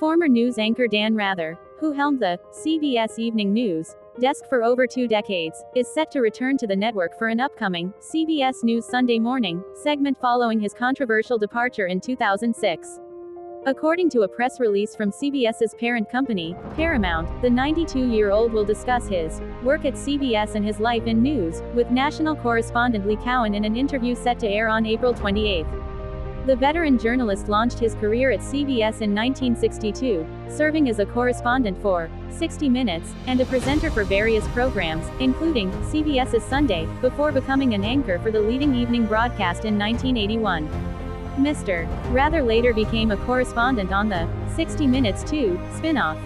Former news anchor Dan Rather, who helmed the CBS Evening News desk for over 2 decades, is set to return to the network for an upcoming CBS News Sunday Morning segment following his controversial departure in 2006. According to a press release from CBS's parent company, Paramount, the 92-year-old will discuss his work at CBS and his life in news with national correspondent Lee Cowan in an interview set to air on April 28. The veteran journalist launched his career at CBS in 1962, serving as a correspondent for 60 Minutes and a presenter for various programs, including CBS's Sunday, before becoming an anchor for the leading evening broadcast in 1981. Mr. Rather later became a correspondent on the 60 Minutes 2 spin-off.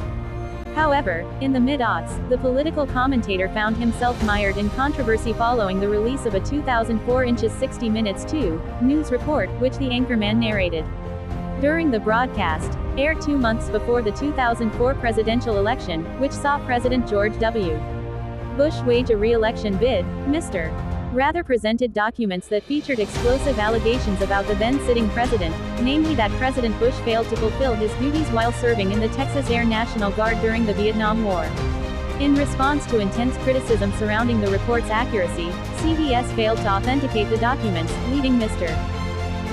However, in the mid-aughts, the political commentator found himself mired in controversy following the release of a 2004 60 Minutes 2 news report, which the anchorman narrated. During the broadcast, aired 2 months before the 2004 presidential election, which saw President George W. Bush wage a re-election bid, Mr. Rather presented documents that featured explosive allegations about the then-sitting president, namely that President Bush failed to fulfill his duties while serving in the Texas Air National Guard during the Vietnam War. In response to intense criticism surrounding the report's accuracy, CBS failed to authenticate the documents, leading Mr.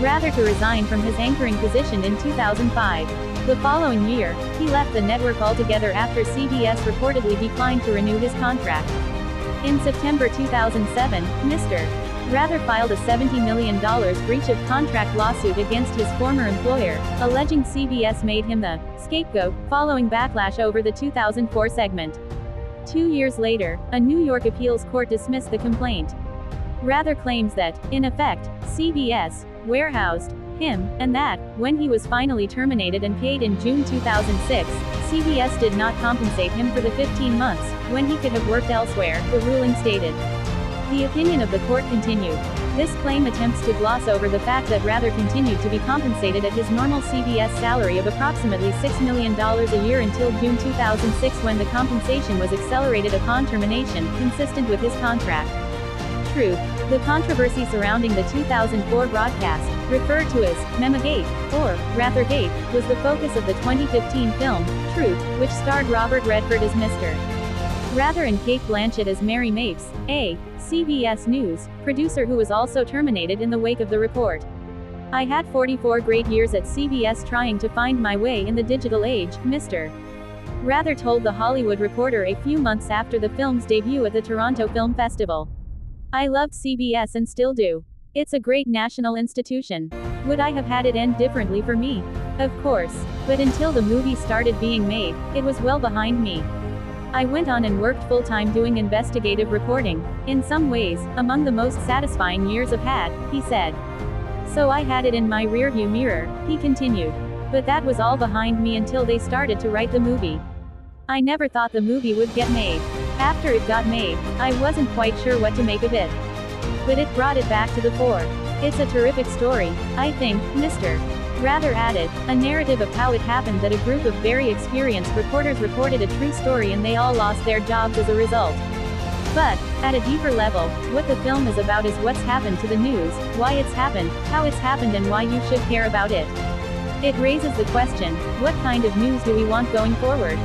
Rather to resign from his anchoring position in 2005. The following year, he left the network altogether after CBS reportedly declined to renew his contract. In September 2007, Mr. Rather filed a $70 million breach of contract lawsuit against his former employer, alleging CBS made him the scapegoat, following backlash over the 2004 segment. 2 years later, a New York appeals court dismissed the complaint. Rather claims that, in effect, CBS warehoused him, and that, when he was finally terminated and paid in June 2006, CBS did not compensate him for the 15 months, when he could have worked elsewhere, the ruling stated. The opinion of the court continued. This claim attempts to gloss over the fact that Rather continued to be compensated at his normal CBS salary of approximately $6 million a year until June 2006, when the compensation was accelerated upon termination, consistent with his contract. Truth. The controversy surrounding the 2004 broadcast, referred to as Memagate, or Rathergate, was the focus of the 2015 film, Truth, which starred Robert Redford as Mr. Rather and Cate Blanchett as Mary Mapes, a CBS News producer who was also terminated in the wake of the report. "I had 44 great years at CBS trying to find my way in the digital age," Mr. Rather told The Hollywood Reporter a few months after the film's debut at the Toronto Film Festival. "I loved CBS and still do. It's a great national institution. Would I have had it end differently for me? Of course. But until the movie started being made, it was well behind me. I went on and worked full-time doing investigative reporting, in some ways, among the most satisfying years I've had," he said. "So I had it in my rearview mirror," he continued. "But that was all behind me until they started to write the movie. I never thought the movie would get made. After it got made, I wasn't quite sure what to make of it. But it brought it back to the fore. It's a terrific story, I think," Mr. Rather added, a narrative of how it happened that a group of very experienced reporters reported a true story and they all lost their jobs as a result. But, at a deeper level, what the film is about is what's happened to the news, why it's happened, how it's happened, and why you should care about it. It raises the question, what kind of news do we want going forward?